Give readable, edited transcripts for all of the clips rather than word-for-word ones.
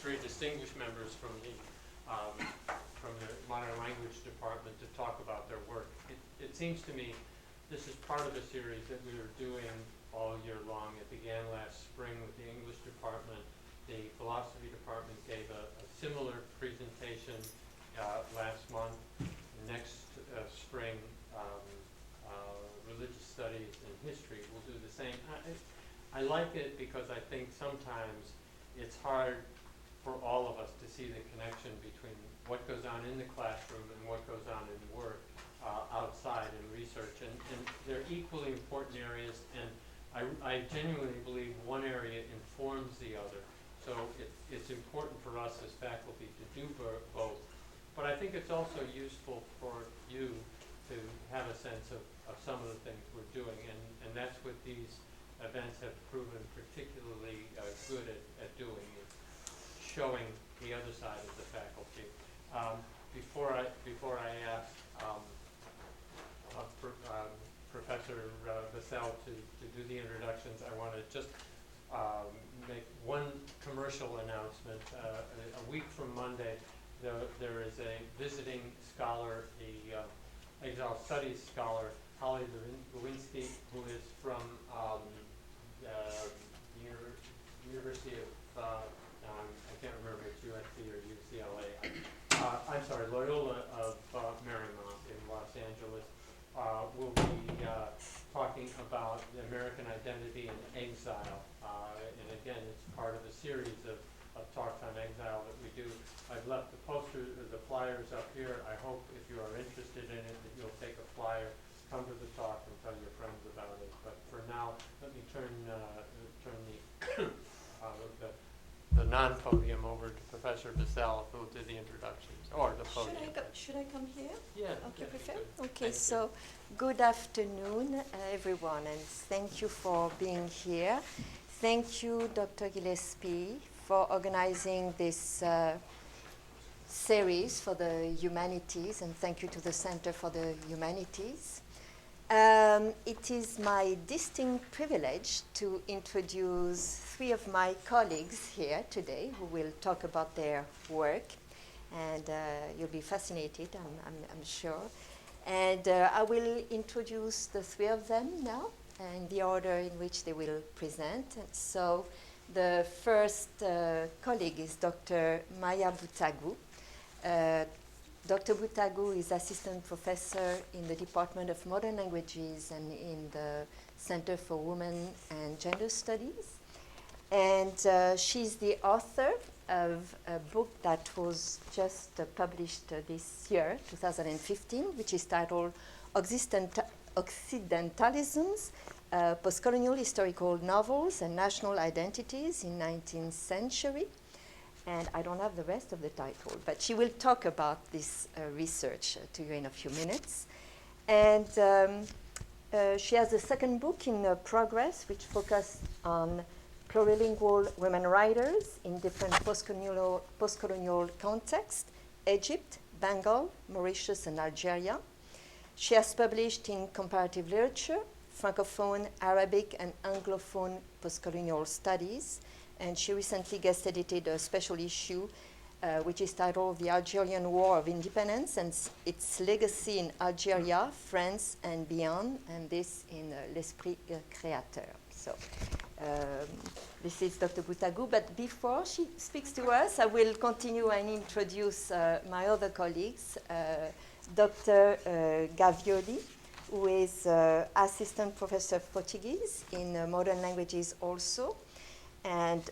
very distinguished members from the Modern Language Department to talk about their work. It seems to me this is part of a series that we are doing all year long. It began last spring with the English department. The philosophy department gave a similar presentation last month. Next spring, religious studies and history will do the same. I like it because I think sometimes it's hard for all of us to see the connection between what goes on in the classroom and what goes on in work outside in research. And they're equally important areas, and I genuinely believe one area informs the other. So it's important for us as faculty to do both. But I think it's also useful for you to have a sense of some of the things we're doing. And that's what these events have proven particularly good at doing, is showing the other side of the faculty. Before I ask Professor Vassell to do the introductions, I want to just make one commercial announcement. A week from Monday, there is a visiting scholar, the Exile Studies scholar, Holly Lewinsky, who is from University of, I can't remember if it's USC or UCLA. I'm sorry, Loyola of Marymount in Los Angeles, will be talking about the American identity and exile. And again, it's part of a series of talks on exile that we do. I've left the posters, the flyers up here. I hope if you are interested in it that you'll take a flyer, come to the talk, and tell your friends about it. But for now, let me turn the non-podium over to Professor Vassell, who will do the introductions, or the podium. Should I come here? Yeah. Okay, prefer? Okay, Thank so good afternoon, everyone, and thank you for being here. Thank you, Dr. Gillespie, for organizing this series for the humanities, and thank you to the Center for the Humanities. It is my distinct privilege to introduce three of my colleagues here today who will talk about their work, and you'll be fascinated, I'm sure. And I will introduce the three of them now in the order in which they will present. And so the first colleague is Dr. Maya Boutagu. Dr. Boutagu is assistant professor in the Department of Modern Languages and in the Center for Women and Gender Studies. And she's the author of a book that was just published this year, 2015, which is titled Occidentalisms, Postcolonial Historical Novels and National Identities in 19th Century. And I don't have the rest of the title, but she will talk about this research to you in a few minutes. And she has a second book in progress, which focuses on plurilingual women writers in different post-colonial contexts: Egypt, Bengal, Mauritius, and Algeria. She has published in comparative literature, Francophone, Arabic, and Anglophone post-colonial studies. And she recently guest edited a special issue which is titled The Algerian War of Independence and Its Legacy in Algeria, France, and Beyond, and this in L'Esprit Créateur. So this is Dr. Boutagu, but before she speaks to us, I will continue and introduce my other colleagues, Dr. Gavioli, who is Assistant Professor of Portuguese in Modern Languages also. And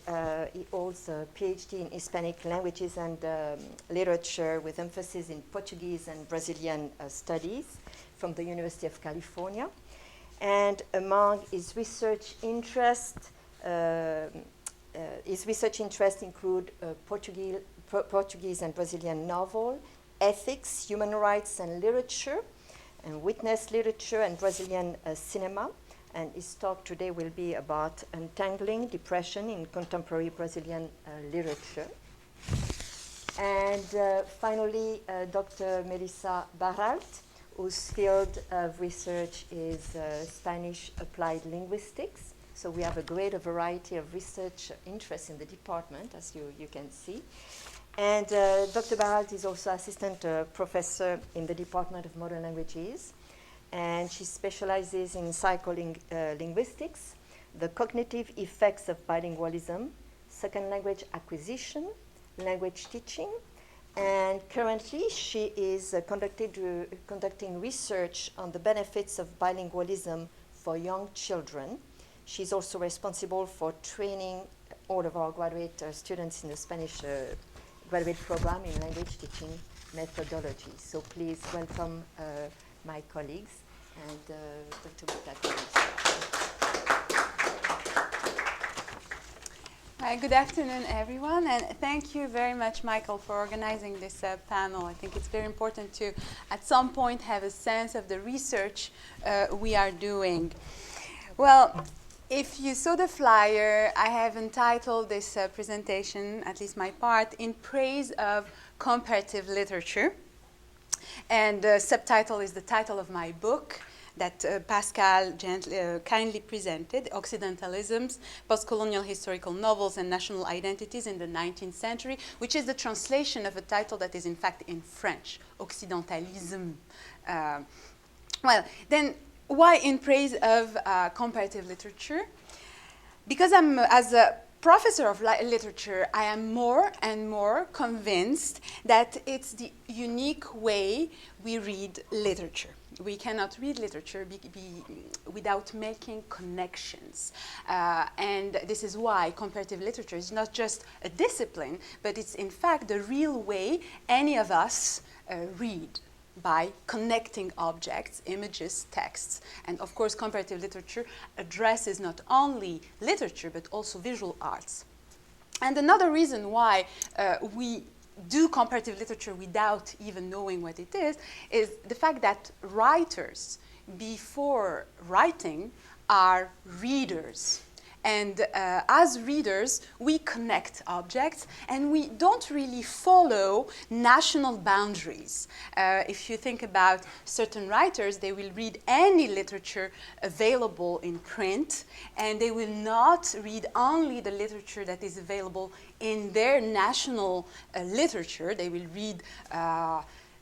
he holds a PhD in Hispanic languages and literature with emphasis in Portuguese and Brazilian studies from the University of California. And among his research interests include Portuguese and Brazilian novel, ethics, human rights and literature, and witness literature and Brazilian cinema. And his talk today will be about untangling depression in contemporary Brazilian literature. And finally, Dr. Melissa Baralt, whose field of research is Spanish applied linguistics So we have a great variety of research interests in the department, as you can see. And Dr. Baralt is also assistant professor in the Department of Modern Languages. And she specializes in psycholinguistics, the cognitive effects of bilingualism, second language acquisition, language teaching. And currently she is conducting research on the benefits of bilingualism for young children. She's also responsible for training all of our graduate students in the Spanish graduate program in language teaching methodology. So please welcome my colleagues and Dr. Butaka. Hi, good afternoon, everyone, and thank you very much, Michael, for organizing this panel. I think it's very important to, at some point, have a sense of the research we are doing. Well, if you saw the flyer, I have entitled this presentation, at least my part, In Praise of Comparative Literature. And the subtitle is the title of my book that Pascal kindly presented, Occidentalisms, Postcolonial Historical Novels and National Identities in the 19th Century, which is the translation of a title that is in fact in French, Occidentalisme. Well, then why in praise of comparative literature? Because as a professor of literature, I am more and more convinced that it's the unique way we read literature. We cannot read literature without making connections. And this is why comparative literature is not just a discipline, but it's in fact the real way any of us read, by connecting objects, images, texts. And of course, comparative literature addresses not only literature, but also visual arts. And another reason why we do comparative literature without even knowing what it is the fact that writers, before writing, are readers. And as readers, we connect objects, and we don't really follow national boundaries. If you think about certain writers, they will read any literature available in print, and they will not read only the literature that is available in their national literature. They will read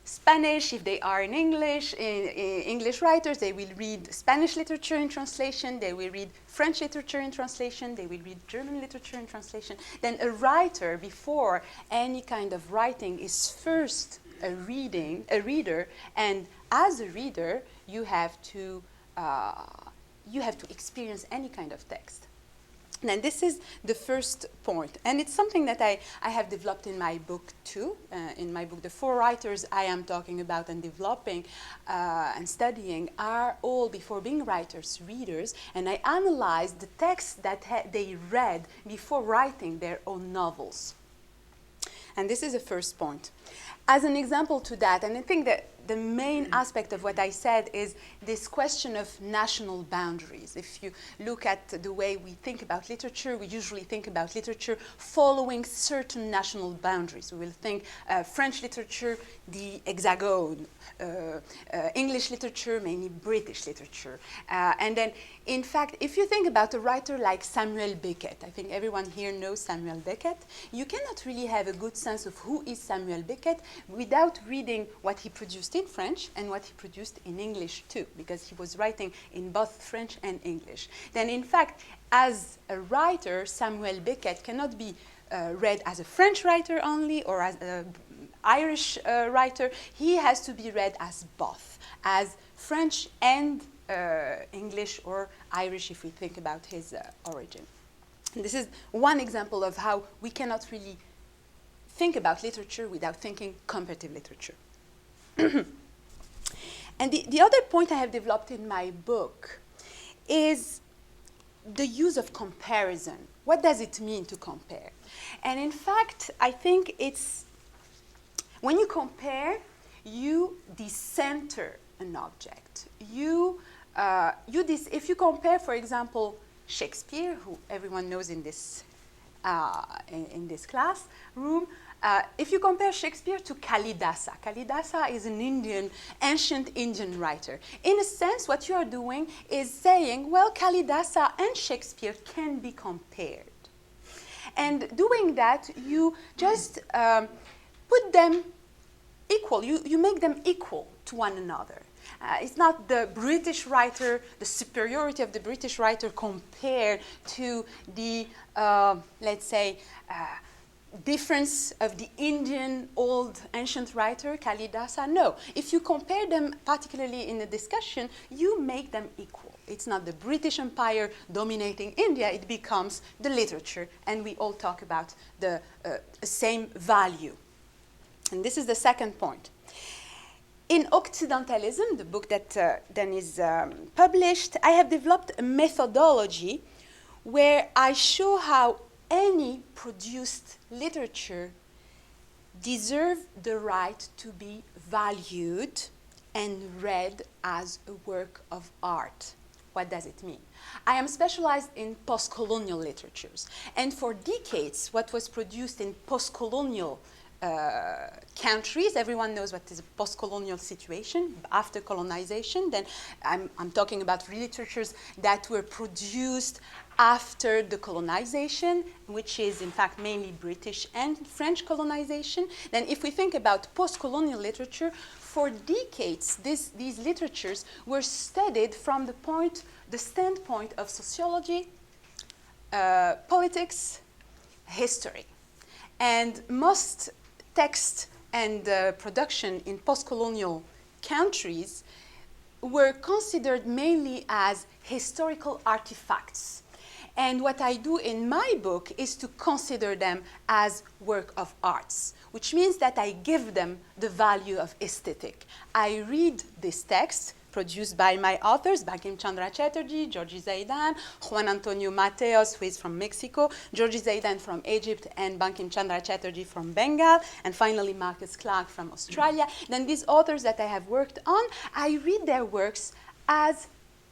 Spanish, if they are in English, English writers, they will read Spanish literature in translation, they will read French literature in translation, they will read German literature in translation. Then a writer, before any kind of writing, is first a reader, and as a reader, you have to experience any kind of text. And this is the first point. And it's something that I have developed in my book too. In my book, the 4 writers I am talking about and developing and studying are all, before being writers, readers. And I analyzed the texts that they read before writing their own novels. And this is the first point. As an example to that, and I think that the main aspect of what I said is this question of national boundaries. If you look at the way we think about literature, we usually think about literature following certain national boundaries. We will think French literature, the Hexagone, English literature, mainly British literature. And then, in fact, if you think about a writer like Samuel Beckett, I think everyone here knows Samuel Beckett, you cannot really have a good sense of who is Samuel Beckett without reading what he produced in French and what he produced in English too, because he was writing in both French and English. Then, in fact, as a writer, Samuel Beckett cannot be read as a French writer only or as an Irish writer. He has to be read as both, as French and English or Irish if we think about his origin. And this is one example of how we cannot really think about literature without thinking comparative literature. And the other point I have developed in my book is the use of comparison. What does it mean to compare? And in fact, I think it's when you compare, you decenter an object. If you compare, for example, Shakespeare, who everyone knows in this in this classroom. If you compare Shakespeare to Kalidasa, Kalidasa is an ancient Indian writer. In a sense, what you are doing is saying, well, Kalidasa and Shakespeare can be compared. And doing that, you just put them equal. You make them equal to one another. It's not the British writer, the superiority of the British writer compared to the, let's say, difference of the Indian old ancient writer, Kalidasa. No, if you compare them, particularly in a discussion, you make them equal. It's not the British Empire dominating India, it becomes the literature, and we all talk about the same value. And this is the second point. In Occidentalism, the book that then is published, I have developed a methodology where I show how any produced literature deserves the right to be valued and read as a work of art. What does it mean? I am specialized in post-colonial literatures, and for decades what was produced in post-colonial countries, everyone knows what is a post-colonial situation, after colonization, then I'm talking about literatures that were produced after the colonization, which is in fact mainly British and French colonization. Then if we think about post-colonial literature, for decades these literatures were studied from the standpoint of sociology, politics, history. And most text and production in post-colonial countries were considered mainly as historical artifacts. And what I do in my book is to consider them as work of arts, which means that I give them the value of aesthetic. I read this text produced by my authors, Bankim Chandra Chatterjee, Georgie Zaidan, Juan Antonio Mateos, who is from Mexico, Georgie Zaidan from Egypt, and Bankim Chandra Chatterjee from Bengal, and finally Marcus Clarke from Australia. Then these authors that I have worked on, I read their works as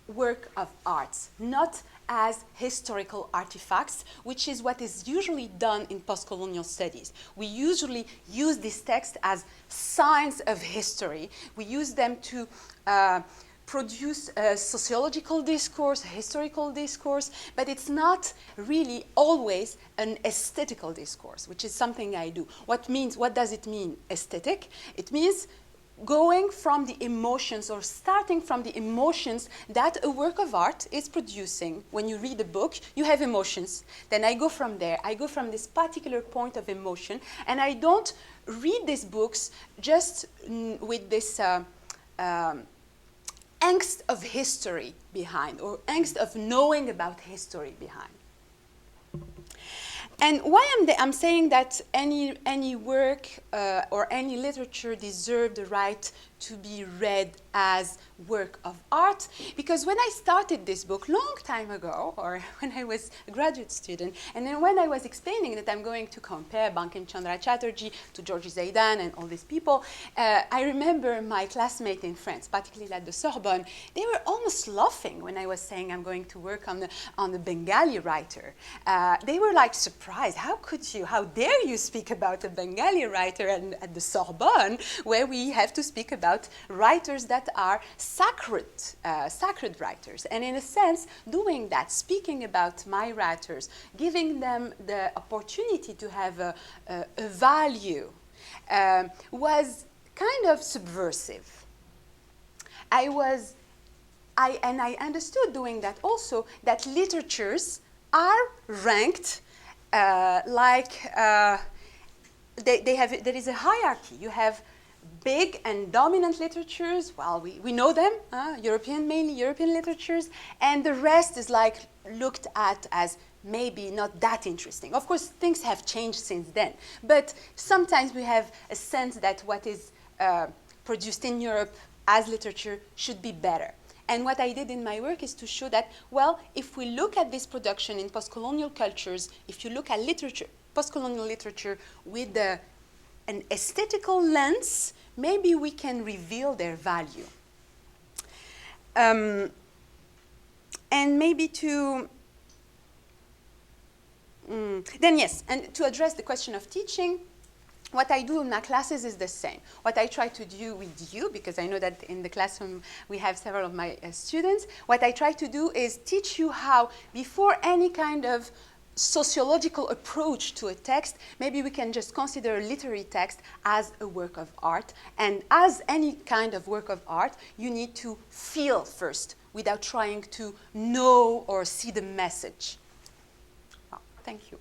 work of arts, not as historical artifacts, which is what is usually done in post-colonial studies. We usually use this text as signs of history. We use them to produce a sociological discourse, a historical discourse, but it's not really always an aesthetical discourse, which is something I do. What does it mean, aesthetic? It means going from the emotions or starting from the emotions that a work of art is producing. When you read a book, you have emotions. Then I go from there. I go from this particular point of emotion, and I don't read these books just with this angst of history behind, or angst of knowing about history behind. And why I'm saying that any work or any literature deserves the right to be read as work of art, because when I started this book long time ago, or when I was a graduate student, and then when I was explaining that I'm going to compare Bankim Chandra Chatterjee to Georgie Zaidan and all these people, I remember my classmates in France, particularly at the Sorbonne, they were almost laughing when I was saying I'm going to work on a Bengali writer. They were like surprised. How dare you speak about a Bengali writer at the Sorbonne, where we have to speak about writers that are sacred writers. And in a sense, doing that, speaking about my writers, giving them the opportunity to have a value, was kind of subversive. I understood doing that also, that literatures are ranked there is a hierarchy. You have big and dominant literatures, well, we know them, mainly European literatures, and the rest is like looked at as maybe not that interesting. Of course, things have changed since then, but sometimes we have a sense that what is produced in Europe as literature should be better. And what I did in my work is to show that, well, if we look at this production in post-colonial cultures, if you look at literature, post-colonial literature with an aesthetical lens, maybe we can reveal their value. And maybe to Then yes, and to address the question of teaching, what I do in my classes is the same. What I try to do with you, because I know that in the classroom we have several of my students, what I try to do is teach you how, before any kind of sociological approach to a text, maybe we can just consider a literary text as a work of art. And as any kind of work of art, you need to feel first without trying to know or see the message. Well, thank you.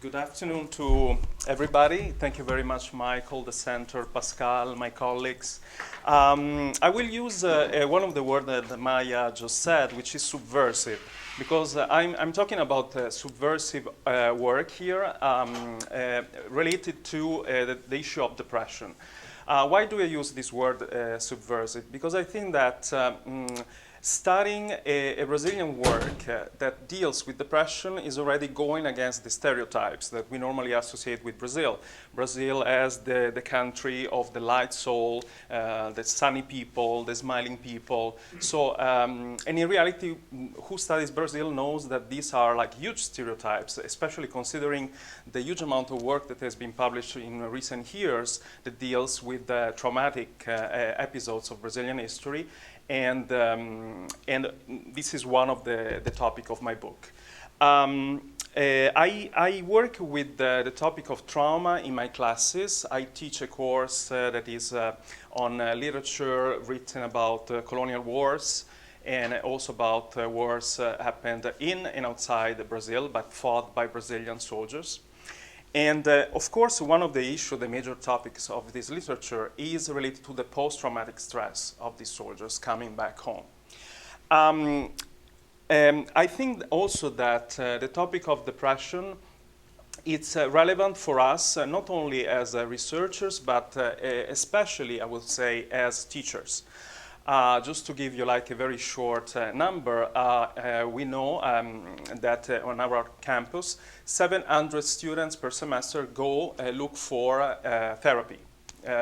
Good afternoon to everybody. Thank you very much, Michael, the center, Pascal, my colleagues. I will use one of the words that Maya just said, which is subversive, because I'm talking about subversive work here related to the issue of depression. Why do I use this word subversive? Because I think that studying a Brazilian work that deals with depression is already going against the stereotypes that we normally associate with Brazil. Brazil as the country of the light soul, the sunny people, the smiling people. So, and in reality, who studies Brazil knows that these are like huge stereotypes, especially considering the huge amount of work that has been published in recent years that deals with traumatic episodes of Brazilian history. And this is one of the topic of my book. I work with the topic of trauma in my classes. I teach a course that is on literature written about colonial wars and also about wars happened in and outside Brazil, but fought by Brazilian soldiers. And of course, one of the issues, the major topics of this literature is related to the post-traumatic stress of these soldiers coming back home. I think also that the topic of depression, it's relevant for us, not only as researchers, but especially, I would say, as teachers. Just to give you like a very short number, we know that on our campus, 700 students per semester go look for therapy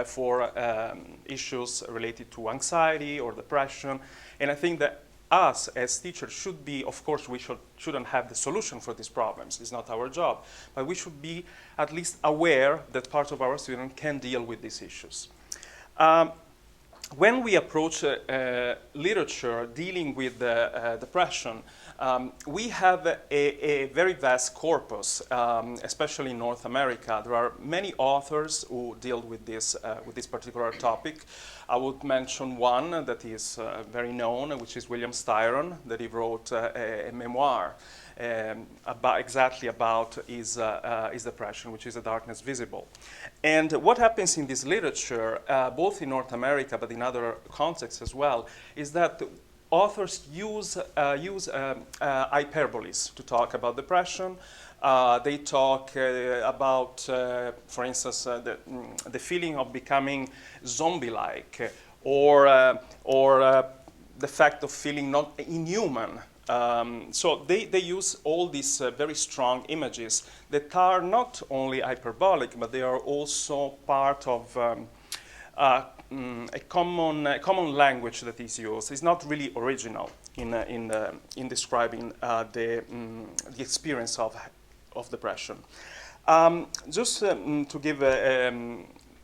for issues related to anxiety or depression. And I think that us as teachers should be, of course, we shouldn't have the solution for these problems. It's not our job. But we should be at least aware that part of our students can deal with these issues. When we approach literature dealing with depression, we have a very vast corpus, especially in North America. There are many authors who deal with this particular topic. I would mention one that is very known, which is William Styron, that he wrote a memoir about his depression, which is A Darkness Visible. And what happens in this literature, both in North America but in other contexts as well, is that authors use hyperboles to talk about depression. They talk about, for instance, the feeling of becoming zombie-like, or the fact of feeling not inhuman. So they use all these very strong images that are not only hyperbolic, but they are also part of a common language that is used. It's not really original in describing the experience of depression. Just to give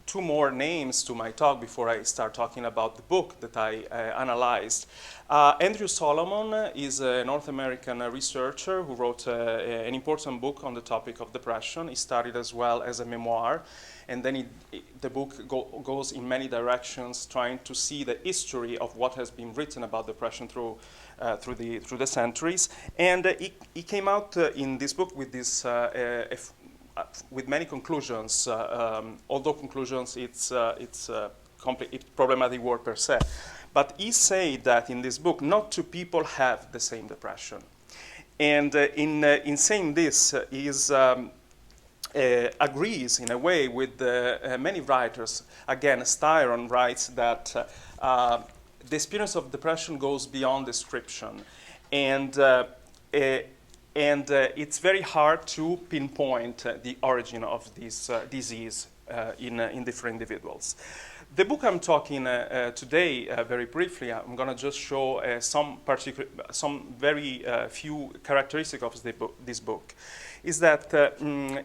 two more names to my talk before I start talking about the book that I analyzed. Andrew Solomon is a North American researcher who wrote an important book on the topic of depression. He started as well as a memoir, and then the book goes in many directions, trying to see the history of what has been written about depression through the centuries. And he came out in this book with this with many conclusions, although conclusions it's problematic word per se. But he said that in this book, not two people have the same depression. And in saying this, he agrees in a way with many writers. Again, Styron writes that the experience of depression goes beyond description. And it's very hard to pinpoint the origin of this disease in different individuals. The book I'm talking today, very briefly, I'm going to just show some very few characteristics of this book. Is that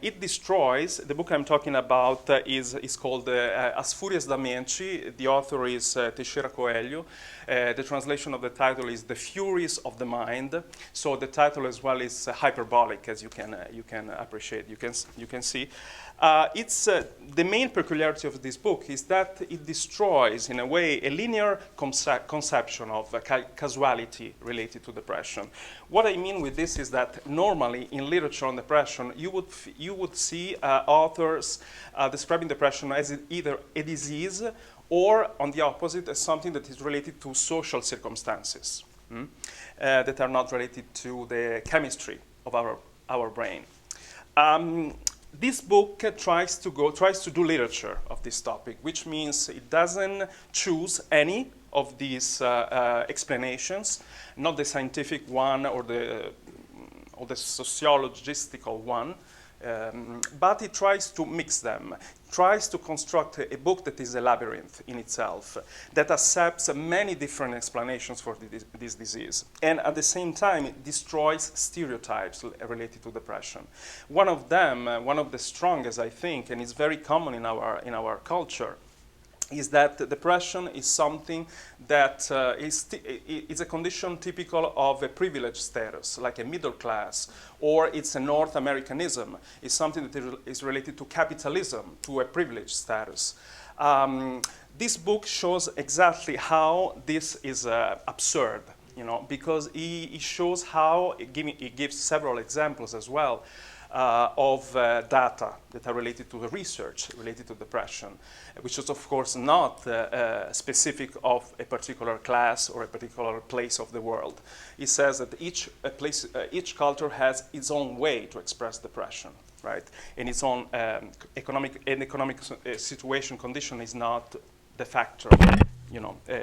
it destroys, the book I'm talking about is called As Furias da Mente. The author is Teixeira Coelho. The translation of the title is The Furies of the Mind. So the title as well is hyperbolic, as you can appreciate, you can see. The main peculiarity of this book is that it destroys, in a way, a linear conception of causality related to depression. What I mean with this is that normally in literature on depression, you would see authors describing depression as either a disease or, on the opposite, as something that is related to social circumstances that are not related to the chemistry of our brain. This book tries to do literature of this topic, which means it doesn't choose any of these explanations, not the scientific one or the sociologistical one, but it tries to mix them, tries to construct a book that is a labyrinth in itself, that accepts many different explanations for this disease, and at the same time it destroys stereotypes related to depression. One of them, one of the strongest, I think, and is very common in our culture, is that depression is something that is a condition typical of a privileged status, like a middle class, or it's a North Americanism. It's something that is related to capitalism, to a privileged status. This book shows exactly how this is absurd, because it shows how, it gives several examples as well, of data that are related to the research related to depression, which is of course not specific of a particular class or a particular place of the world. It says that each culture has its own way to express depression, right? And its own economic situation condition is not the factor.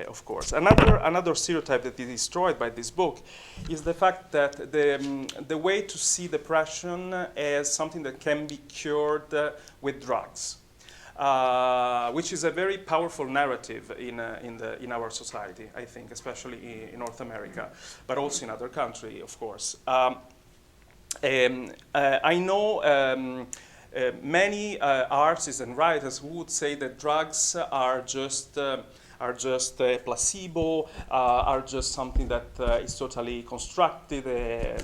Of course. Another stereotype that is destroyed by this book is the fact that the way to see depression as something that can be cured with drugs, which is a very powerful narrative in our society, I think, especially in North America, but also in other countries, of course. I know many artists and writers who would say that drugs are just a placebo, are just something that is totally constructed,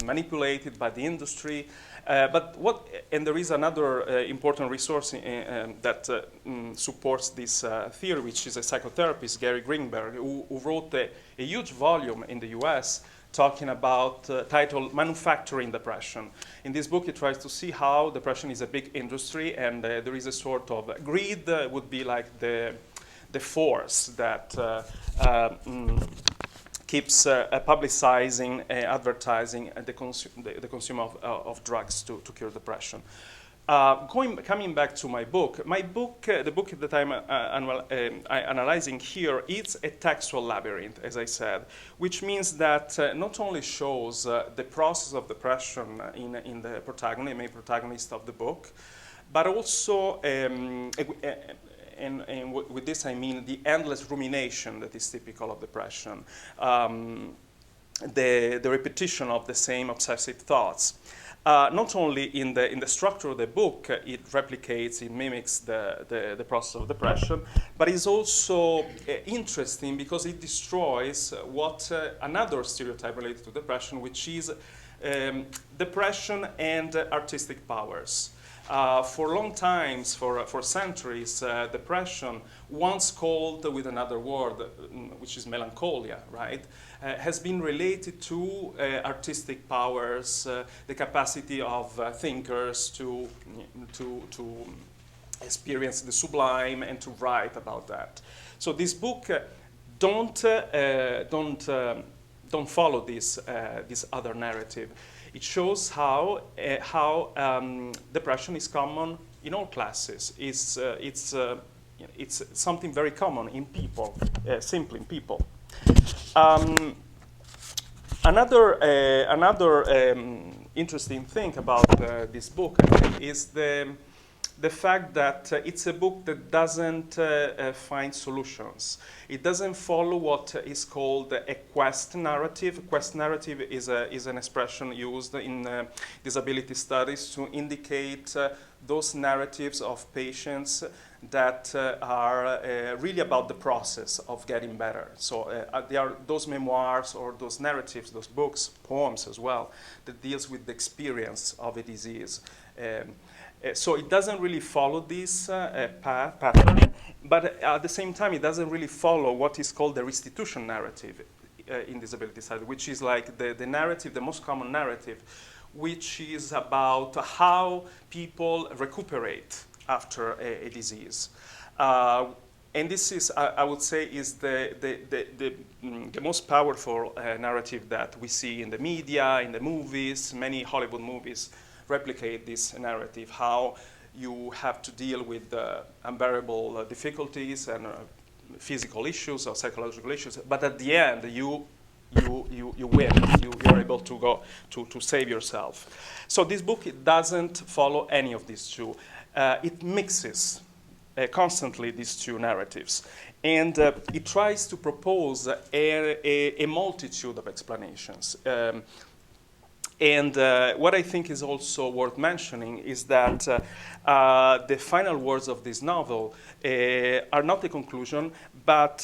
manipulated by the industry. And there is another important resource that supports this theory, which is a psychotherapist, Gary Greenberg, who wrote a huge volume in the US talking about, titled Manufacturing Depression. In this book, he tries to see how depression is a big industry, and there is a sort of greed would be like the force that keeps publicizing, advertising the consumer of drugs to cure depression. Coming back to my book, the book that I'm analyzing here is a textual labyrinth, as I said, which means that not only shows the process of depression in the main protagonist of the book, but also and with this I mean the endless rumination that is typical of depression, the repetition of the same obsessive thoughts. Not only in the structure of the book, it replicates, it mimics the process of depression, but it's also interesting because it destroys what another stereotype related to depression, which is depression and artistic powers. For long times, for centuries, depression, once called with another word, which is melancholia, right, has been related to artistic powers, the capacity of thinkers to experience the sublime and to write about that. So this book don't follow this other narrative. It shows how depression is common in all classes. It's something very common in people, simply in people. Another interesting thing about this book, I think, is the fact that it's a book that doesn't find solutions. It doesn't follow what is called a quest narrative. Quest narrative is an expression used in disability studies to indicate those narratives of patients that are really about the process of getting better. So they are those memoirs or those narratives, those books, poems as well, that deals with the experience of a disease. So it doesn't really follow this pattern, but at the same time, it doesn't really follow what is called the restitution narrative in disability studies, which is like the narrative, the most common narrative, which is about how people recuperate after a disease. And this is, I would say, is the most powerful narrative that we see in the media, in the movies. Many Hollywood movies replicate this narrative, how you have to deal with unbearable difficulties and physical issues or psychological issues, but at the end you win. You're able to go to save yourself. So this book, it doesn't follow any of these two. It mixes constantly these two narratives, and it tries to propose a multitude of explanations. And what I think is also worth mentioning is that the final words of this novel are not a conclusion, but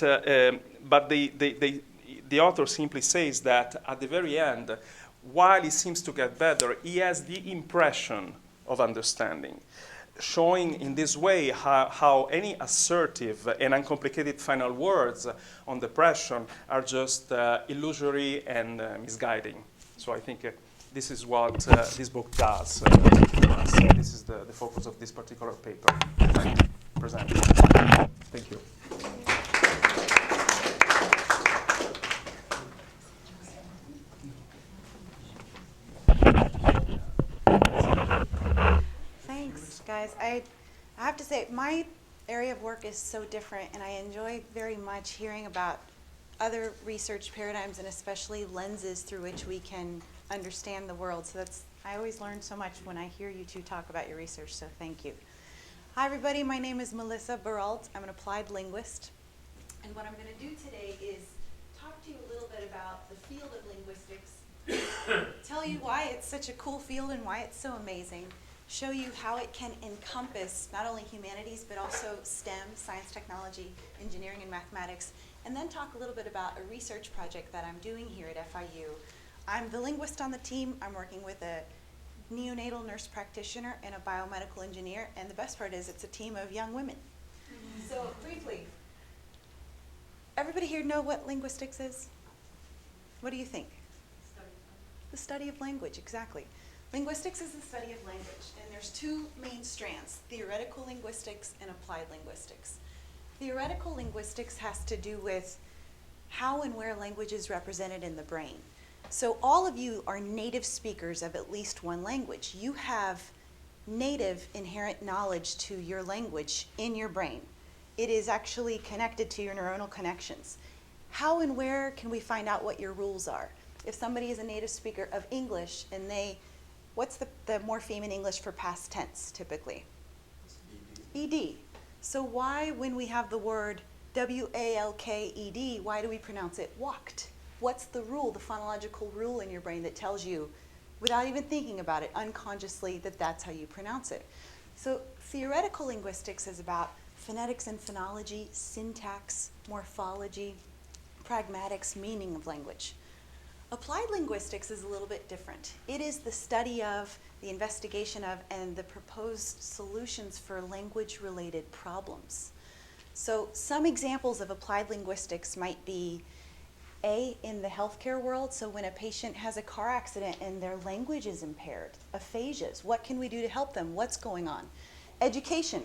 the author simply says that at the very end, while he seems to get better, he has the impression of understanding, showing in this way how any assertive and uncomplicated final words on depression are just illusory and misguiding. So I think this is what this book does for us. This is the focus of this particular paper I presented. Thank you. Thanks, guys. I have to say, my area of work is so different, and I enjoy very much hearing about other research paradigms and especially lenses through which we can understand the world. So I always learn so much when I hear you two talk about your research, so thank you. Hi everybody, my name is Melissa Baralt. I'm an applied linguist. And what I'm going to do today is talk to you a little bit about the field of linguistics, tell you why it's such a cool field and why it's so amazing, show you how it can encompass not only humanities but also STEM, science, technology, engineering, and mathematics, and then talk a little bit about a research project that I'm doing here at FIU. I'm the linguist on the team. I'm working with a neonatal nurse practitioner and a biomedical engineer, and the best part is it's a team of young women. So briefly, everybody here know what linguistics is? What do you think? The study of language, exactly. Linguistics is the study of language, and there's two main strands, theoretical linguistics and applied linguistics. Theoretical linguistics has to do with how and where language is represented in the brain. So all of you are native speakers of at least one language. You have native inherent knowledge to your language in your brain. It is actually connected to your neuronal connections. How and where can we find out what your rules are? If somebody is a native speaker of English and what's the morpheme in English for past tense typically? ED. So why, when we have the word W-A-L-K-E-D, why do we pronounce it walked? What's the rule, the phonological rule in your brain that tells you, without even thinking about it, unconsciously, that that's how you pronounce it? So theoretical linguistics is about phonetics and phonology, syntax, morphology, pragmatics, meaning of language. Applied linguistics is a little bit different. It is the study of, the investigation of, and the proposed solutions for language-related problems. So some examples of applied linguistics might be in the healthcare world, so when a patient has a car accident and their language is impaired, aphasias, what can we do to help them? What's going on? Education,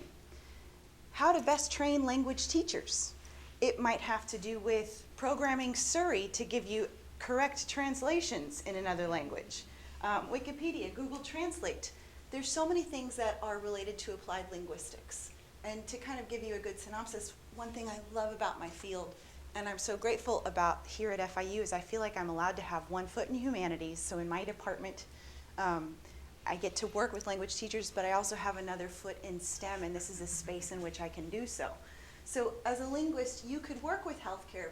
how to best train language teachers. It might have to do with programming Siri to give you correct translations in another language. Wikipedia, Google Translate. There's so many things that are related to applied linguistics. And to kind of give you a good synopsis, one thing I love about my field, and I'm so grateful about here at FIU, is I feel like I'm allowed to have one foot in humanities. So in my department, I get to work with language teachers, but I also have another foot in STEM, and this is a space in which I can do so. So as a linguist, you could work with healthcare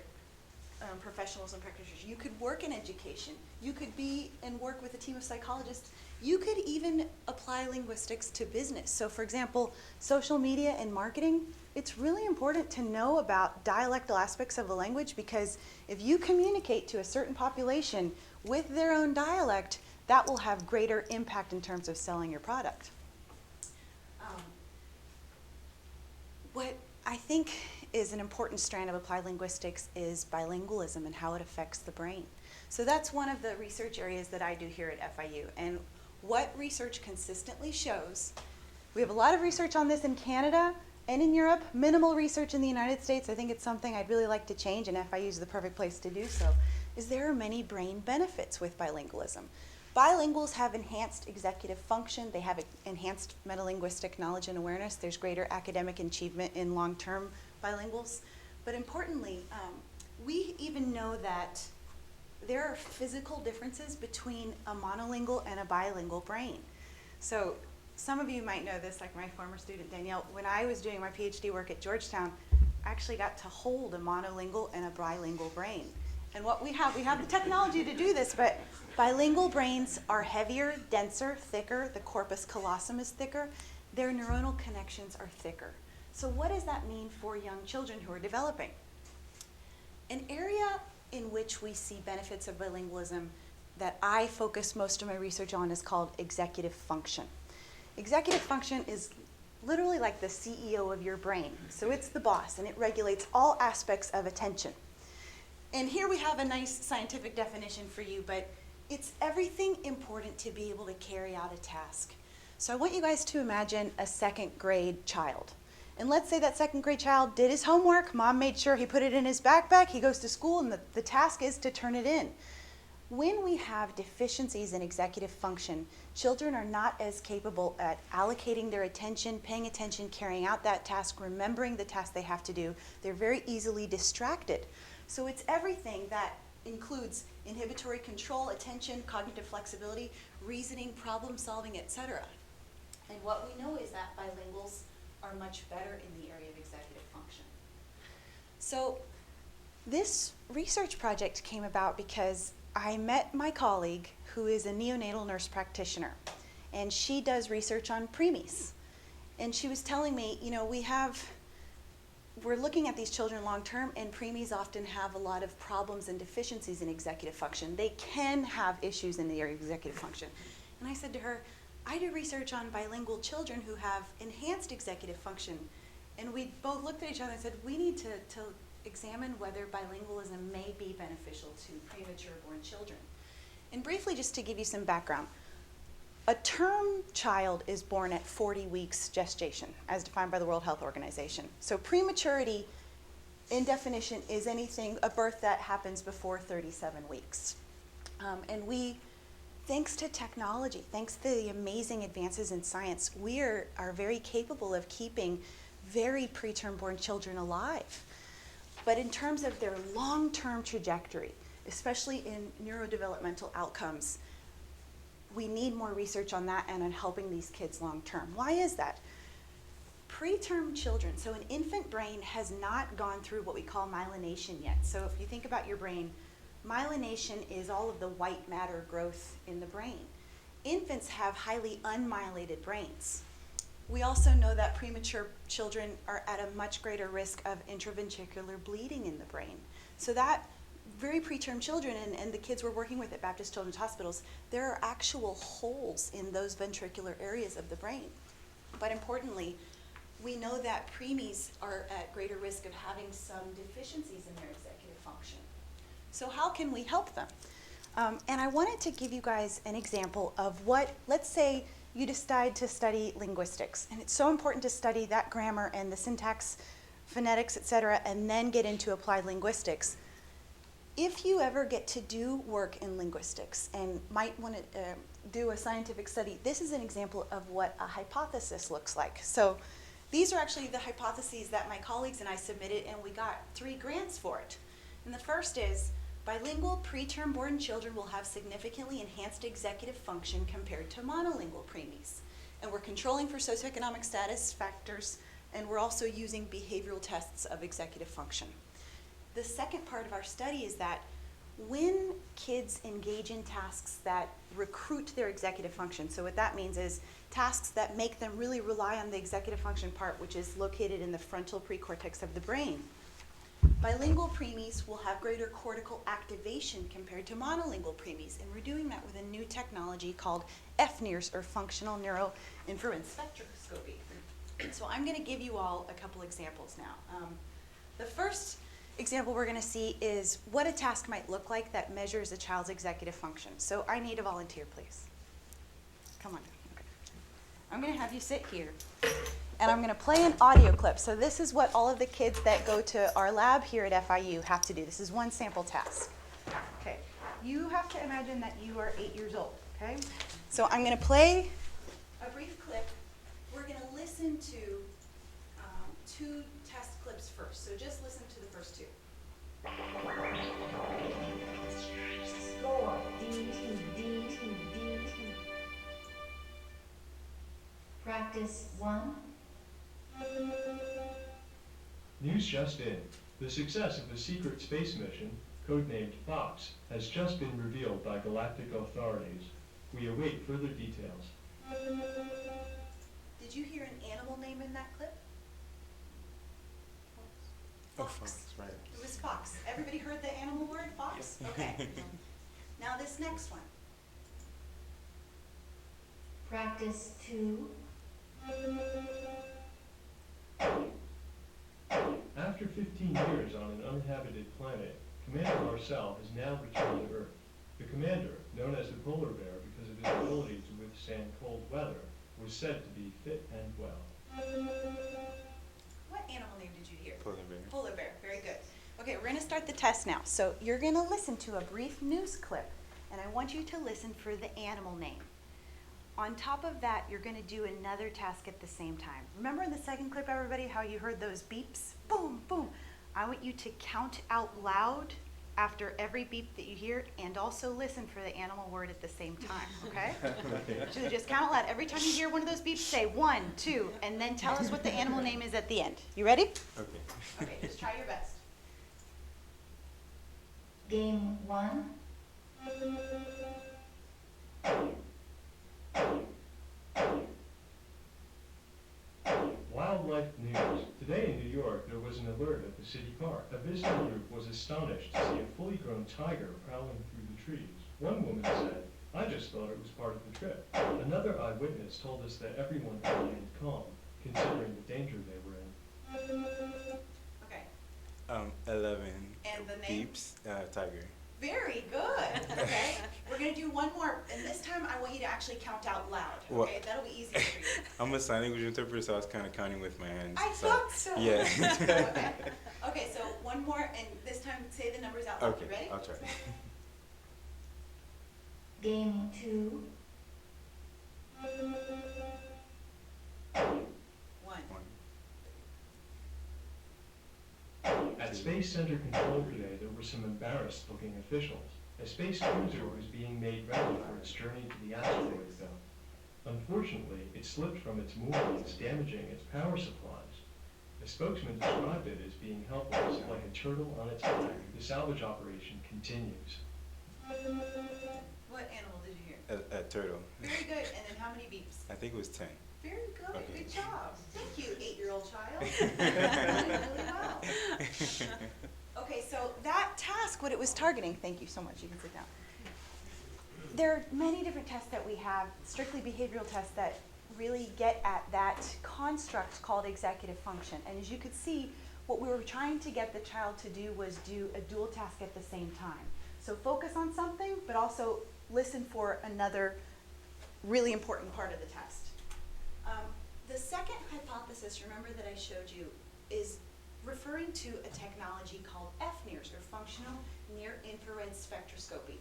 professionals and practitioners. You could work in education. You could be and work with a team of psychologists. You could even apply linguistics to business. So for example, social media and marketing, it's really important to know about dialectal aspects of a language, because if you communicate to a certain population with their own dialect, that will have greater impact in terms of selling your product. What I think is an important strand of applied linguistics is bilingualism and how it affects the brain. So that's one of the research areas that I do here at FIU. And what research consistently shows, we have a lot of research on this in Canada and in Europe, minimal research in the United States. I think it's something I'd really like to change, and FIU is the perfect place to do so, is there are many brain benefits with bilingualism. Bilinguals have enhanced executive function. They have enhanced metalinguistic knowledge and awareness. There's greater academic achievement in long-term bilinguals. But importantly, we even know that there are physical differences between a monolingual and a bilingual brain. So some of you might know this, like my former student Danielle. When I was doing my PhD work at Georgetown, I actually got to hold a monolingual and a bilingual brain. And what we have the technology to do this, but bilingual brains are heavier, denser, thicker. The corpus callosum is thicker. Their neuronal connections are thicker. So what does that mean for young children who are developing? An area in which we see benefits of bilingualism that I focus most of my research on is called executive function. Executive function is literally like the CEO of your brain. So it's the boss, and it regulates all aspects of attention. And here we have a nice scientific definition for you, but it's everything important to be able to carry out a task. So I want you guys to imagine a second grade child. And let's say that second grade child did his homework, mom made sure he put it in his backpack, he goes to school, and the task is to turn it in. When we have deficiencies in executive function, children are not as capable at allocating their attention, paying attention, carrying out that task, remembering the task they have to do. They're very easily distracted. So it's everything that includes inhibitory control, attention, cognitive flexibility, reasoning, problem solving, etc. And what we know is that bilinguals are much better in the area of executive function. So this research project came about because I met my colleague who is a neonatal nurse practitioner, and she does research on preemies. And she was telling me, you know, we're looking at these children long term, and preemies often have a lot of problems and deficiencies in executive function. They can have issues in the area of executive function. And I said to her, I do research on bilingual children who have enhanced executive function. And we both looked at each other and said, we need to examine whether bilingualism may be beneficial to premature born children. And briefly, just to give you some background, a term child is born at 40 weeks gestation, as defined by the World Health Organization. So prematurity, in definition, is a birth that happens before 37 weeks. And we, thanks to technology, thanks to the amazing advances in science, we are very capable of keeping very preterm born children alive. But in terms of their long-term trajectory, especially in neurodevelopmental outcomes, we need more research on that and on helping these kids long-term. Why is that? Preterm children, so an infant brain has not gone through what we call myelination yet. So if you think about your brain, myelination is all of the white matter growth in the brain. Infants have highly unmyelinated brains. We also know that premature children are at a much greater risk of intraventricular bleeding in the brain. So that very preterm children and the kids we're working with at Baptist Children's Hospitals, there are actual holes in those ventricular areas of the brain. But importantly, we know that preemies are at greater risk of having some deficiencies in their executive function. So how can we help them? And I wanted to give you guys an example of what, let's say you decide to study linguistics, and it's so important to study that grammar and the syntax, phonetics, etc., and then get into applied linguistics. If you ever get to do work in linguistics and might want to do a scientific study, this is an example of what a hypothesis looks like. So these are actually the hypotheses that my colleagues and I submitted, and we got 3 grants for it. And the first is, Bilingual preterm born children will have significantly enhanced executive function compared to monolingual preemies. And we're controlling for socioeconomic status factors, and we're also using behavioral tests of executive function. The second part of our study is that when kids engage in tasks that recruit their executive function, so what that means is tasks that make them really rely on the executive function part, which is located in the frontal precortex of the brain, bilingual preemies will have greater cortical activation compared to monolingual preemies, and we're doing that with a new technology called FNIRS, or Functional Neuroinference Spectroscopy. So I'm going to give you all a couple examples now. The first example we're going to see is what a task might look like that measures a child's executive function. So I need a volunteer, please. Come on. Okay. I'm going to have you sit here, and I'm going to play an audio clip. So this is what all of the kids that go to our lab here at FIU have to do. This is one sample task. Okay. You have to imagine that you are 8 years old, okay? So I'm going to play a brief clip. We're going to listen to two test clips first. So just listen to the first two. Score D2, D2, D2. Practice 1. News just in. The success of the secret space mission, codenamed Fox, has just been revealed by galactic authorities. We await further details. Did you hear an animal name in that clip? Oh, Fox. Fox, right. It was fox. Everybody heard the animal word, fox? Okay. Now this next one. Practice 2. After 15 years on an uninhabited planet, Commander Marcel has now returned to Earth. The commander, known as the polar bear because of his ability to withstand cold weather, was said to be fit and well. What animal name did you hear? Polar bear. Polar bear. Very good. Okay, we're going to start the test now. So you're going to listen to a brief news clip, and I want you to listen for the animal name. On top of that, you're going to do another task at the same time. Remember in the second clip, everybody, how you heard those beeps? Boom, boom. I want you to count out loud after every beep that you hear, and also listen for the animal word at the same time, okay? So just count out loud. Every time you hear one of those beeps, say 1, 2, and then tell us what the animal name is at the end. You ready? Okay. Okay, just try your best. Game 1. Wildlife news. Today in New York, there was an alert at the city park. A visitor group was astonished to see a fully grown tiger prowling through the trees. One woman said, "I just thought it was part of the trip." Another eyewitness told us that everyone remained calm, considering the danger they were in. Okay, 11. And the name? Beeps, tiger. very good. Okay, we're gonna do one more, and this time I want you to actually count out loud, What? okay? That'll be easier for you. I'm a sign language interpreter, so I was kind of counting with my hands. I thought so. Yeah. Okay. Okay, so one more, and this time say the numbers out loud. Okay, You ready? I'll try. Game 2. 1. At Space-Center Control today, there were some embarrassed-looking officials. A space cruiser was being made ready for its journey to the asteroid belt. Unfortunately, it slipped from its moorings, damaging its power supplies. A spokesman described it as being helpless, like a turtle on its back. The salvage operation continues. What animal did you hear? A turtle. Very good, and then how many beeps? I think it was 10. Very good, Okay. good job. Thank you, 8-year-old child. You did really well. Okay, so that task, what it was targeting, thank you so much, you can sit down. There are many different tests that we have, strictly behavioral tests, that really get at that construct called executive function. And as you could see, what we were trying to get the child to do was do a dual task at the same time. So focus on something, but also listen for another really important part of the test. The second hypothesis, remember that I showed you, is referring to a technology called FNIRS, or Functional Near-Infrared Spectroscopy.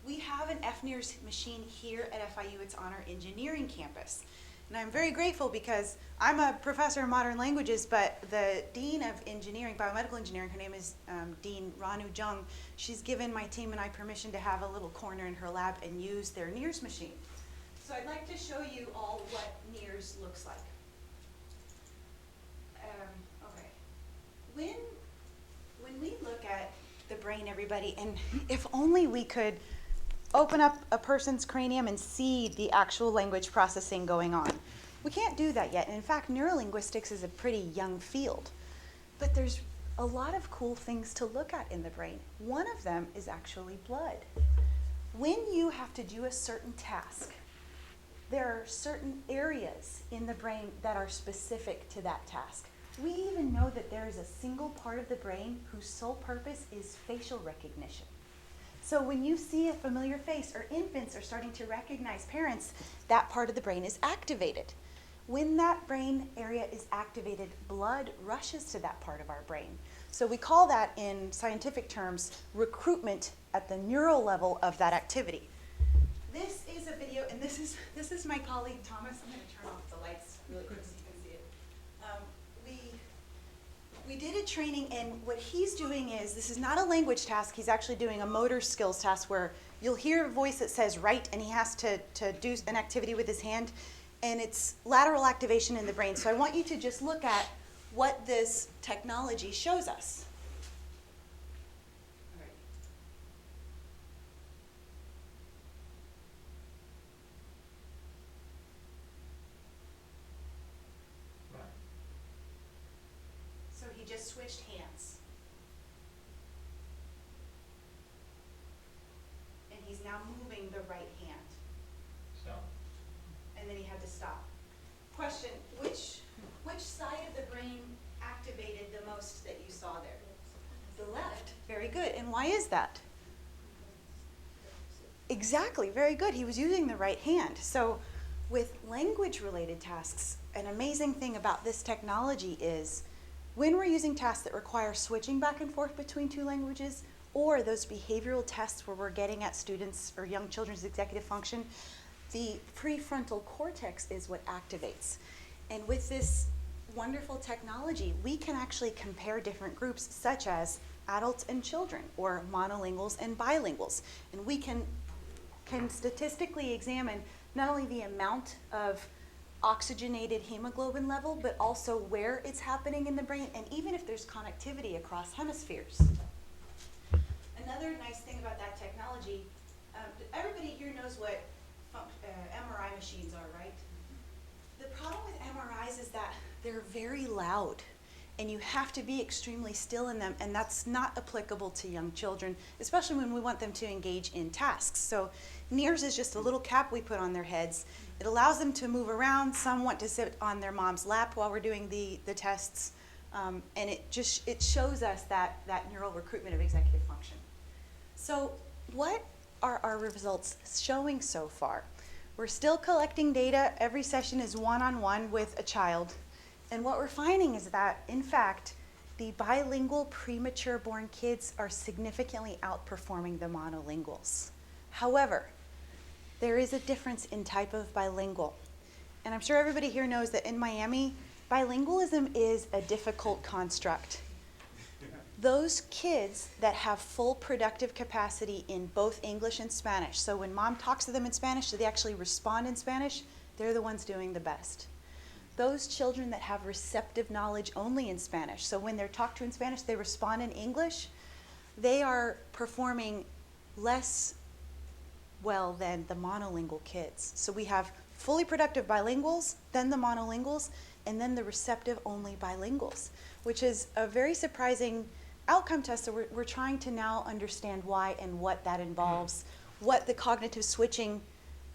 We have an FNIRS machine here at FIU. It's on our engineering campus. And I'm very grateful because I'm a professor of modern languages, but the Dean of Engineering, Biomedical Engineering, her name is Dean Ranu Jung, she's given my team and I permission to have a little corner in her lab and use their NIRS machine. So I'd like to show you all what NIRS looks like. Okay. When we look at the brain, everybody, and if only we could open up a person's cranium and see the actual language processing going on. We can't do that yet. And in fact, neurolinguistics is a pretty young field. But there's a lot of cool things to look at in the brain. One of them is actually blood. When you have to do a certain task, there are certain areas in the brain that are specific to that task. We even know that there is a single part of the brain whose sole purpose is facial recognition. So when you see a familiar face, or infants are starting to recognize parents, that part of the brain is activated. When that brain area is activated, blood rushes to that part of our brain. So we call that, in scientific terms, recruitment at the neural level of that activity. This is a video, and this is my colleague Thomas. I'm going to turn off the lights really quick so you can see it. We did a training, and what he's doing is, this is not a language task, he's actually doing a motor skills task where you'll hear a voice that says write, and he has to do an activity with his hand, and it's lateral activation in the brain. So I want you to just look at what this technology shows us. All right. So he just switched hands. And he's now moving the right hand. Stop. And then he had to stop. Question, which side of the brain activated the most that you saw there? The left. Very good. And why is that? Exactly, very good. He was using the right hand. So with language-related tasks, an amazing thing about this technology is when we're using tasks that require switching back and forth between two languages, or those behavioral tests where we're getting at students or young children's executive function, the prefrontal cortex is what activates. And with this wonderful technology, we can actually compare different groups, such as adults and children, or monolinguals and bilinguals. And we can statistically examine not only the amount of oxygenated hemoglobin level, but also where it's happening in the brain, and even if there's connectivity across hemispheres. Another nice thing about that technology, everybody here knows what MRI machines are, right? The problem with MRIs is that they're very loud, and you have to be extremely still in them, and that's not applicable to young children, especially when we want them to engage in tasks. So NIRS is just a little cap we put on their heads. It allows them to move around. Some want to sit on their mom's lap while we're doing the tests, and it shows us that neural recruitment of executive function. So what are our results showing so far? We're still collecting data. Every session is one-on-one with a child. And what we're finding is that, in fact, the bilingual premature born kids are significantly outperforming the monolinguals. However, there is a difference in type of bilingual. And I'm sure everybody here knows that in Miami, bilingualism is a difficult construct. Those kids that have full productive capacity in both English and Spanish, so when mom talks to them in Spanish, so they actually respond in Spanish, they're the ones doing the best. Those children that have receptive knowledge only in Spanish, so when they're talked to in Spanish, they respond in English, they are performing less well than the monolingual kids. So we have fully productive bilinguals, then the monolinguals, and then the receptive only bilinguals, which is a very surprising outcome to us. So we're trying to now understand why and what that involves, what the cognitive switching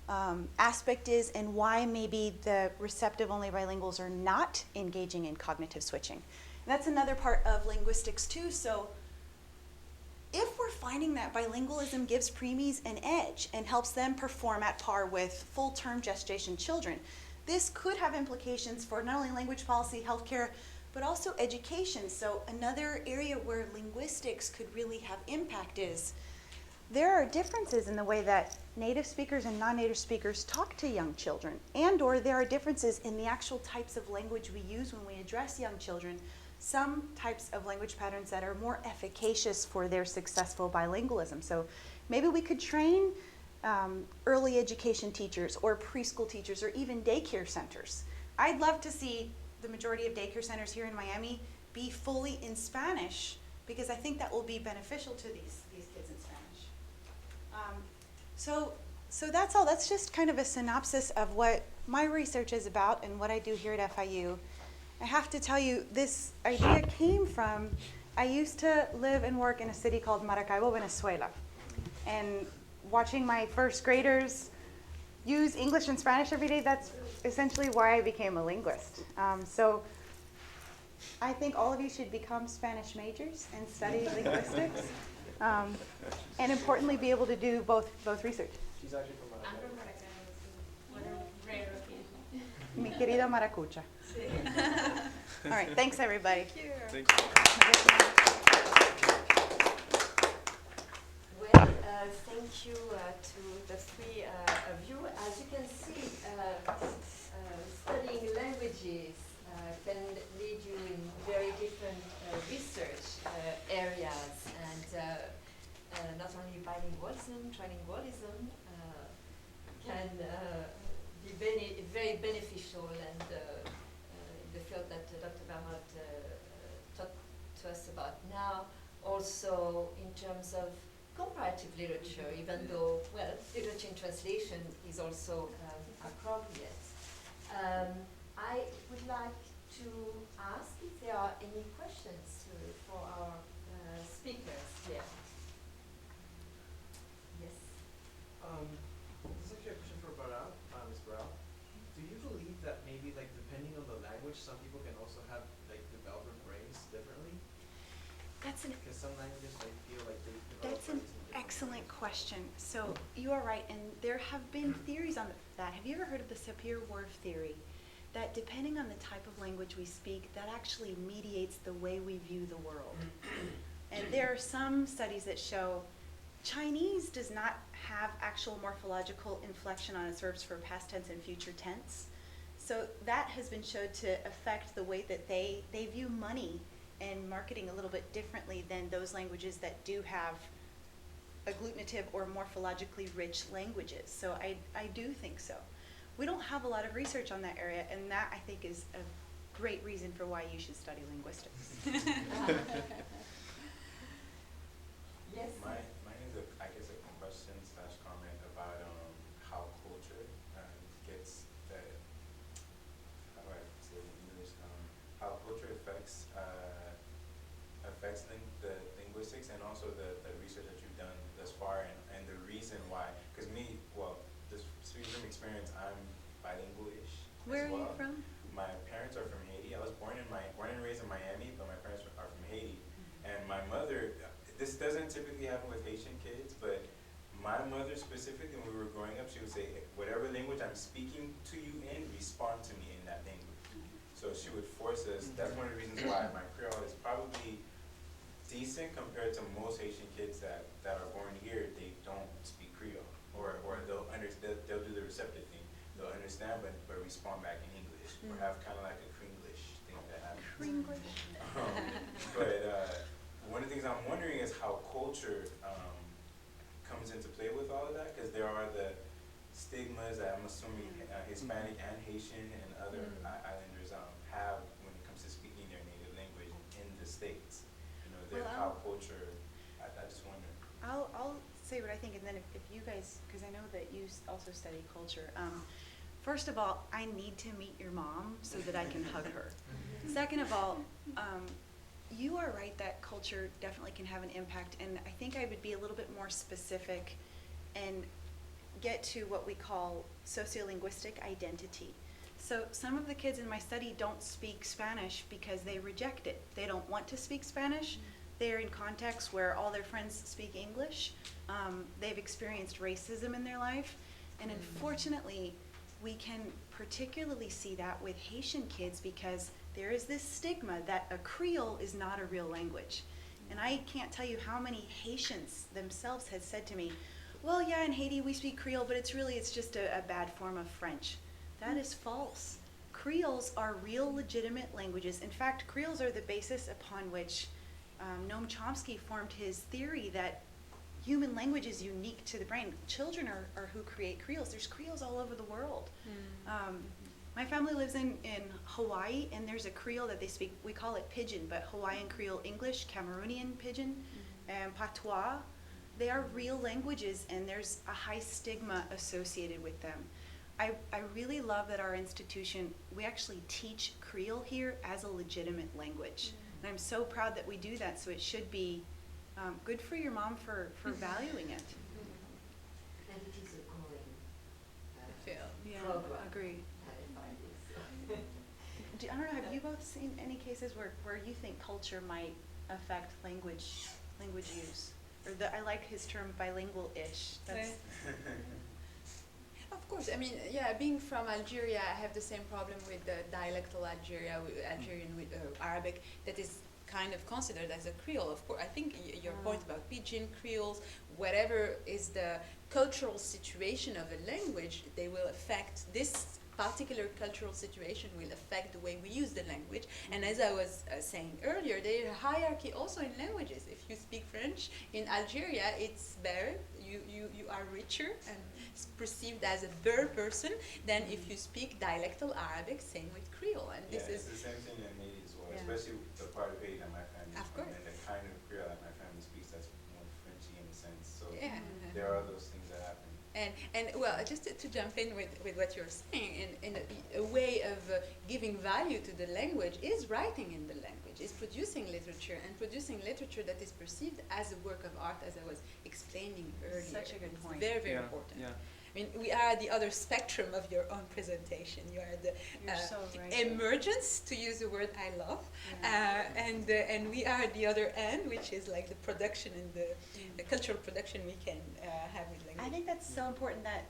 aspect is, and why maybe the receptive only bilinguals are not engaging in cognitive switching. And that's another part of linguistics too. So if we're finding that bilingualism gives preemies an edge and helps them perform at par with full-term gestation children, this could have implications for not only language policy, healthcare, but also education. So another area where linguistics could really have impact is there are differences in the way that native speakers and non-native speakers talk to young children, and or there are differences in the actual types of language we use when we address young children. Some types of language patterns that are more efficacious for their successful bilingualism. So maybe we could train early education teachers or preschool teachers or even daycare centers. I'd love to see the majority of daycare centers here in Miami be fully in Spanish, because I think that will be beneficial to these kids in Spanish. So that's all. That's just kind of a synopsis of what my research is about and what I do here at FIU. I have to tell you, this idea came from, I used to live and work in a city called Maracaibo, Venezuela. And watching my first graders use English and Spanish every day, that's essentially why I became a linguist. So I think all of you should become Spanish majors and study linguistics. And importantly, be able to do both research. She's actually from Maracaibo. I'm from Maracaibo, so what a rare occasion. Mi querida Maracucha. All right, thanks everybody. Thank you. Well, thank you to the three of you. As you can see, studying languages can lead you in very different research areas, and not only bilingualism, trilingualism can be very beneficial, and the field that Dr. Bernard taught to us about now, also in terms of comparative literature, even though, well, literature in translation is also appropriate. I would like to ask if there are any questions for our speakers here. Yes. This is actually a question for Baral, Ms. Baral. Do you believe that maybe, like, depending on the language, some people can also have, like, develop their brains differently? Because some languages, like, feel like they develop That's an brains in different excellent ways. question. So you are right, and there have been theories on that. Have you ever heard of the Sapir-Whorf theory? That depending on the type of language we speak, that actually mediates the way we view the world. And there are some studies that show Chinese does not have actual morphological inflection on its verbs for past tense and future tense. So that has been shown to affect the way that they view money and marketing a little bit differently than those languages that do have agglutinative or morphologically rich languages. So I do think so. We don't have a lot of research on that area, and that I think is a great reason for why you should study linguistics. Yes. Mine is I guess a question / comment about how culture gets the, how do I say it in English, how culture affects the linguistics, and also the research that you've done thus far, and the reason why. Because speaking from experience, I'm bilingual-ish. Where as are you well. from? My parents are from Haiti. I was born and raised in Miami, but my parents are from Haiti. And my mother, this doesn't typically happen with Haitian kids, but my mother specifically, when we were growing up, she would say, whatever language I'm speaking to you in, respond to me in that language. So she would force us. That's one of the reasons why my Creole is probably decent compared to most Haitian kids that are born here. They don't speak Creole, or they'll do the receptive thing. They'll understand, but respond back in English, or have kind of like a Kringlish thing that happens. Kringlish. But one of the things I'm wondering is how culture comes into play with all of that, because there are the stigmas that I'm assuming Hispanic and Haitian and other islanders have when it comes to speaking their native language in the States. You know, how culture, I just wonder. I'll say what I think, and then if you guys, because I know that you also study culture. First of all, I need to meet your mom so that I can hug her. Second of all, you are right that culture definitely can have an impact, and I think I would be a little bit more specific and get to what we call sociolinguistic identity. So some of the kids in my study don't speak Spanish because they reject it. They don't want to speak Spanish. They're in contexts where all their friends speak English. They've experienced racism in their life. And unfortunately, we can particularly see that with Haitian kids because there is this stigma that a Creole is not a real language. And I can't tell you how many Haitians themselves had said to me, well, yeah, in Haiti we speak Creole, but it's just a bad form of French. That is false. Creoles are real legitimate languages. In fact, Creoles are the basis upon which Noam Chomsky formed his theory that human language is unique to the brain. Children are who create Creoles. There's Creoles all over the world. My family lives in Hawaii, and there's a Creole that they speak. We call it Pidgin, but Hawaiian Creole English, Cameroonian Pidgin, and Patois. They are real languages, and there's a high stigma associated with them. I really love that our institution, we actually teach Creole here as a legitimate language. And I'm so proud that we do that, so it should be good for your mom for valuing it. And it is a growing Feel. program. Agree. I find it, so. I don't know, have you both seen any cases where you think culture might affect language use? Or I like his term bilingual-ish. That's Of course, I mean, yeah, being from Algeria, I have the same problem with the dialectal Algerian with Arabic that is kind of considered as a Creole. Of course, I think your point about Pidgin, Creoles, whatever is the cultural situation of a language, they will affect this particular cultural situation will affect the way we use the language. And as I was saying earlier, there is a hierarchy also in languages. If you speak French in Algeria, it's better. You are richer and perceived as a better person than if you speak dialectal Arabic, same with Creole. And Yeah, this it's is the same thing in Haiti as well, Yeah. especially the part of Haiti that my family is Of from, course. and the kind of Creole that my family speaks that's more Frenchy in a sense. So yeah. there are those things that happen. And well, just to jump in with what you're saying, in a way of giving value to the language is writing in the language, is producing literature, and producing literature that is perceived as a work of art, as I was explaining earlier. Such a good It's point. very, very Yeah, important. yeah. I mean, we are at the other spectrum of your own presentation. You are the You're so right. emergence, to use a word I love, and we are at the other end, which is like the production and the cultural production we can have with language. I think that's so important that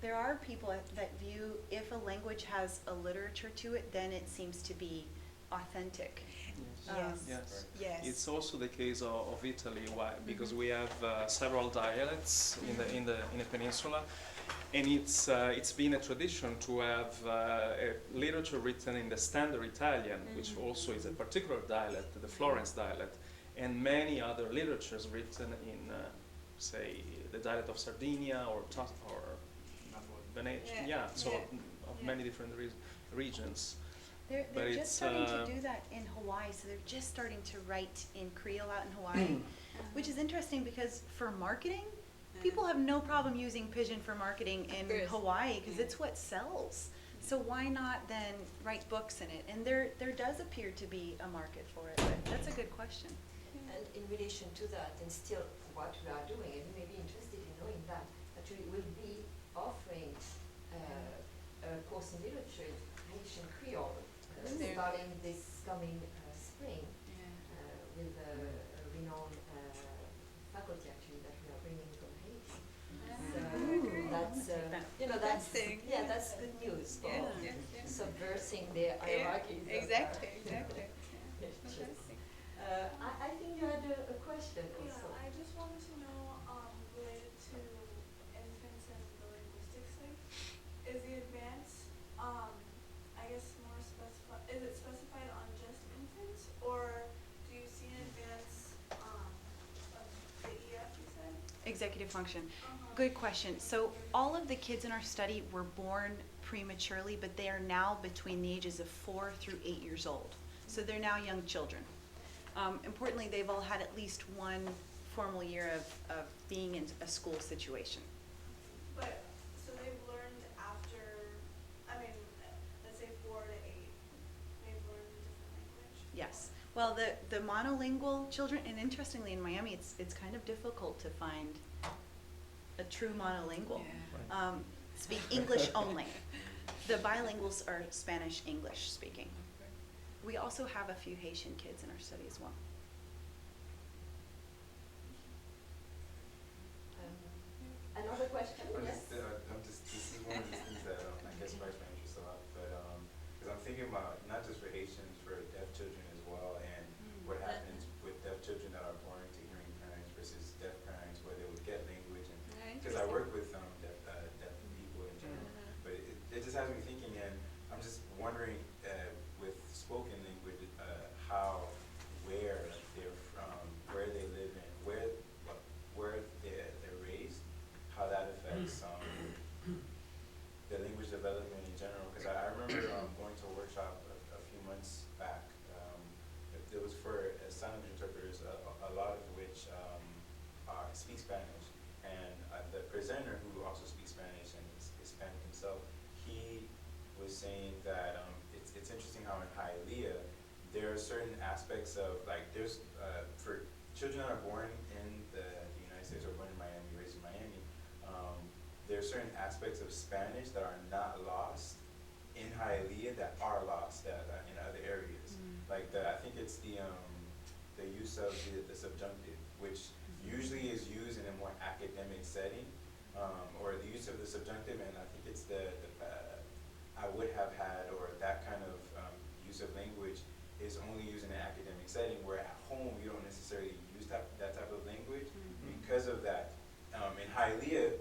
there are people that view if a language has a literature to it, then it seems to be authentic. Yes. Yes. Yes. It's also the case of Italy, why? Because we have several dialects in the peninsula, and it's been a tradition to have a literature written in the standard Italian, which also is a particular dialect, the Florence dialect, and many other literatures written in, say, the dialect of Sardinia or Venetia. So of many different regions. They're But just it's, starting to do that in Hawaii, so they're just starting to write in Creole out in Hawaii, which is interesting because for marketing, people have no problem using Pidgin for marketing in course. Hawaii because it's what sells. So why not then write books in it? And there does appear to be a market for it, but that's a good question. And in relation to that, and still what we are doing, and you may be interested in knowing that, we will be offering a course in literature in Haitian Creole starting this coming spring with a renowned faculty actually that we are bringing from Haiti. So that's that's good news for subversing the hierarchies. Exactly. I think you had a question also. Yeah, I just wanted to know, related to infants and the linguistics thing, is the advance, I guess more specified, is it specified on just infants, or do you see an advance, of the EF you said? Executive function. Uh-huh. Good question. So all of the kids in our study were born prematurely, but they are now between the ages of 4 through 8 years old. So they're now young children. Importantly, they've all had at least one formal year of being in a school situation. But, so they've learned after, I mean, let's say 4 to 8, they've learned a different language? Yes. Well, the monolingual children, and interestingly in Miami, it's kind of difficult to find a true monolingual. Speak English only. The bilinguals are Spanish-English speaking. We also have a few Haitian kids in our study as well. Another question? Yes. This is one of the things that I guess sparks my interest a lot. But because I'm thinking about not just for Haitians, for deaf children as well, and what happens with deaf children that are speak Spanish, and the presenter, who also speaks Spanish and is Hispanic himself, he was saying that it's interesting how in Hialeah there are certain aspects of, like, there's for children that are born in the United States or born in Miami, raised in Miami, there are certain aspects of Spanish that are not lost in Hialeah that are lost in other areas. Like I think it's the use of the subjunctive, which usually is used in a more academic setting, or the use of the subjunctive, and I think it's I would have had, or that kind of use of language is only used in an academic setting, where at home you don't necessarily use that type of language. Because of that. In Hialeah,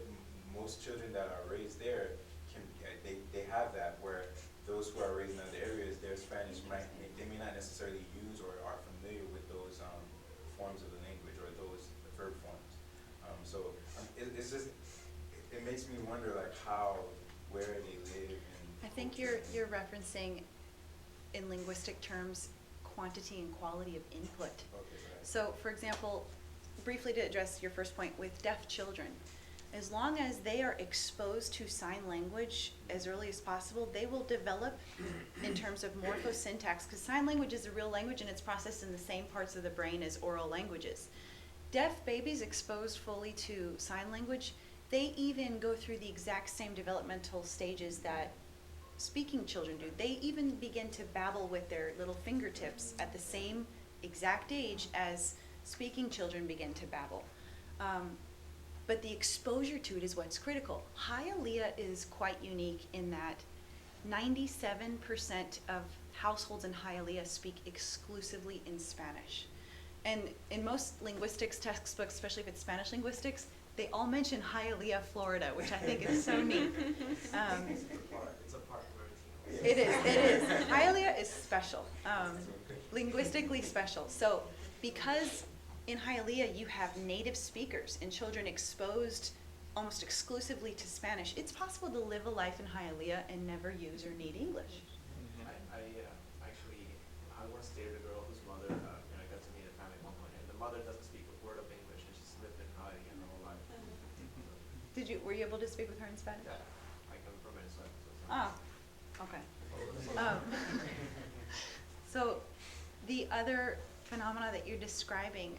most children that are raised there they have that, where those who are raised in other areas, their Spanish they may not necessarily use or are familiar with those forms of the language or those verb forms. It's just it makes me wonder, like, where they live. I think you're referencing, in linguistic terms, quantity and quality of input. Okay, right. So, for example, briefly to address your first point, with deaf children, as long as they are exposed to sign language as early as possible, they will develop in terms of morphosyntax, because sign language is a real language and it's processed in the same parts of the brain as oral languages. Deaf babies exposed fully to sign language, they even go through the exact same developmental stages that speaking children do. They even begin to babble with their little fingertips at the same exact age as speaking children begin to babble. But the exposure to it is what's critical. Hialeah is quite unique in that 97% of households in Hialeah speak exclusively in Spanish. And in most linguistics textbooks, especially if it's Spanish linguistics, they all mention Hialeah, Florida, which I think is so neat. It's a part of everything else. It is. Hialeah is special, linguistically special. So because in Hialeah you have native speakers and children exposed almost exclusively to Spanish, it's possible to live a life in Hialeah and never use or need English. I once dated a girl whose mother, I got to meet a family at one point, and the mother doesn't speak a word of English, and she's lived in Hialeah her whole life. Were you able to speak with her in Spanish? Yeah, I come from Venezuela. Ah, okay. So the other phenomena that you're describing,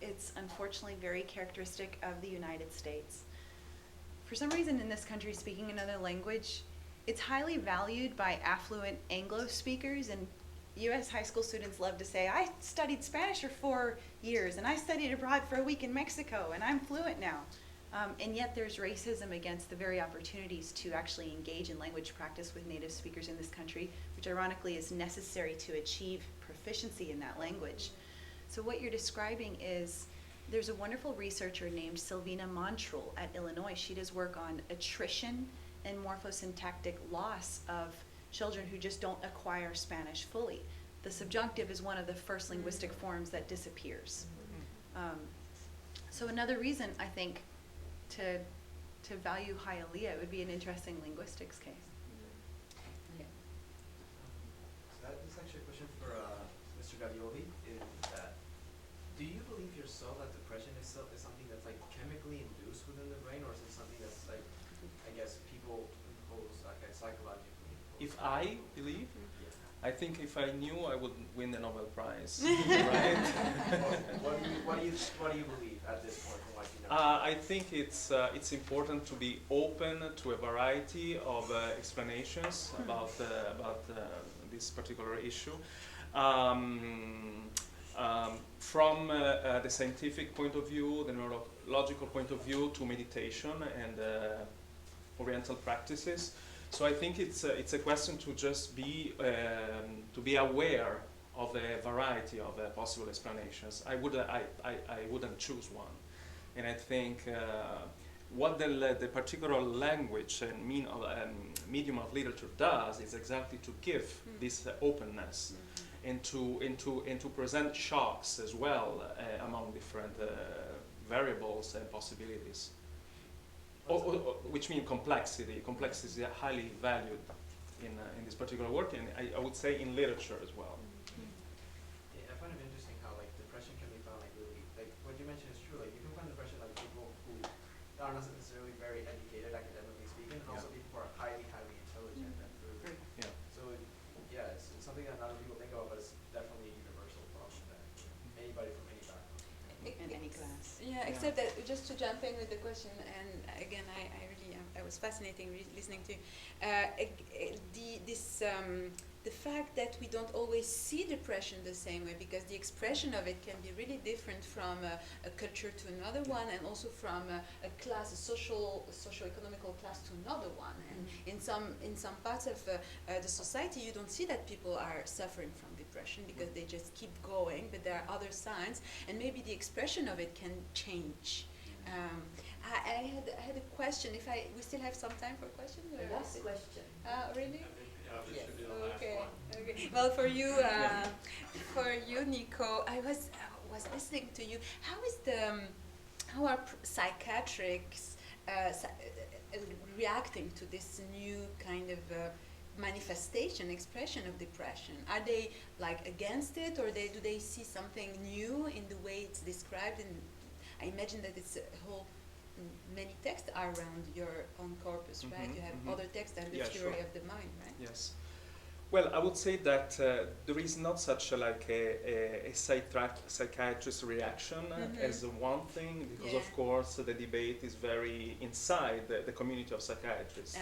it's unfortunately very characteristic of the United States. For some reason in this country, speaking another language, it's highly valued by affluent Anglo speakers, and U.S. high school students love to say, I studied Spanish for 4 years, and I studied abroad for a week in Mexico, and I'm fluent now. And yet there's racism against the very opportunities to actually engage in language practice with native speakers in this country, which ironically is necessary to achieve proficiency in that language. So what you're describing is, there's a wonderful researcher named Silvina Montrul at Illinois. She does work on attrition and morphosyntactic loss of children who just don't acquire Spanish fully. The subjunctive is one of the first linguistic forms that disappears. So another reason, I think, to value Hialeah, it would be an interesting linguistics case. Yeah. So this is actually a question for Mr. Gavioli, is that, do you believe yourself that depression itself is something that's like chemically induced within the brain, or is it something that's like, I guess, people impose, like, psychologically? If I believe, Yeah. I think if I knew, I would win the Nobel Prize, right? What do you believe at this point from what you know? I think it's important to be open to a variety of explanations about this particular issue. From the scientific point of view, the neurological point of view, to meditation and Oriental practices. So I think it's a question to just be aware of a variety of possible explanations. I wouldn't choose one, and I think what the particular language and medium of literature does is exactly to give this openness, and to present shocks as well among different variables and possibilities. Which means complexity. Complexity is highly valued in this particular work, and I would say in literature as well. Yeah, I find it interesting how like depression can be found like really, like what you mentioned is true. Like you can find depression like are not necessarily very educated, academically speaking, and also people who are highly, highly intelligent and really. Yeah. So yeah, it's something that not a lot of people think about, but it's definitely a universal problem that anybody from any background. In any class. Yeah, except that just to jump in with the question, and again, I really I was fascinating listening to the fact that we don't always see depression the same way, because the expression of it can be really different from a culture to another one, and also from a class, a socio-economical class to another one. And in some parts of the society, you don't see that people are suffering from depression because they just keep going, but there are other signs, and maybe the expression of it can change. I had a question. We still have some time for questions? The last question. Really? This should be the last Okay. one. Okay. Well, for you, Nico, I was listening to you. How are psychiatrists reacting to this new kind of manifestation, expression of depression? Are they like against it, or do they see something new in the way it's described? And I imagine that it's a whole many texts are around your own corpus, right? You have other texts than the theory of the mind, right? Yes. Well, I would say that there is not such a psychiatrist reaction as one thing, because of course the debate is very inside the community of psychiatrists.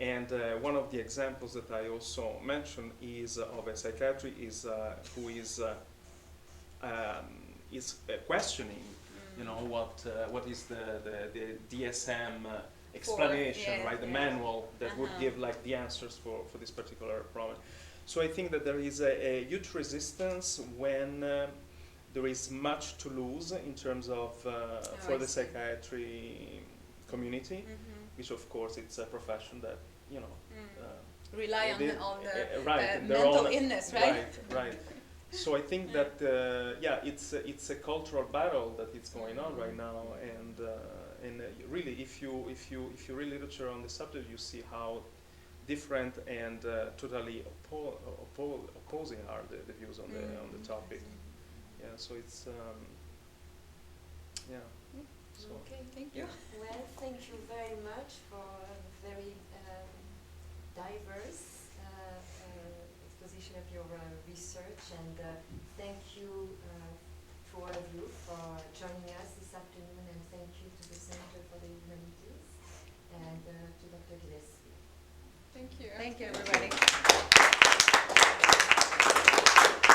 And one of the examples that I also mentioned is of a psychiatry who is questioning, what is the DSM explanation, right? The manual that would give like the answers for this particular problem. So I think that there is a huge resistance when there is much to lose in terms of for the psychiatry community, which of course it's a profession that rely on the right, mental illness, right? Right. So I think that it's a cultural battle that is going on right now, and really, if you read literature on the subject, you see how different and totally opposing are the views on the topic. Yeah, so it's So okay, thank you. Well, thank you very much for a very diverse exposition of your research, and thank you to all of you for joining us this afternoon, and thank you to the Center for the Humanities and to Dr. Gillespie. Thank you. Thank you, everybody.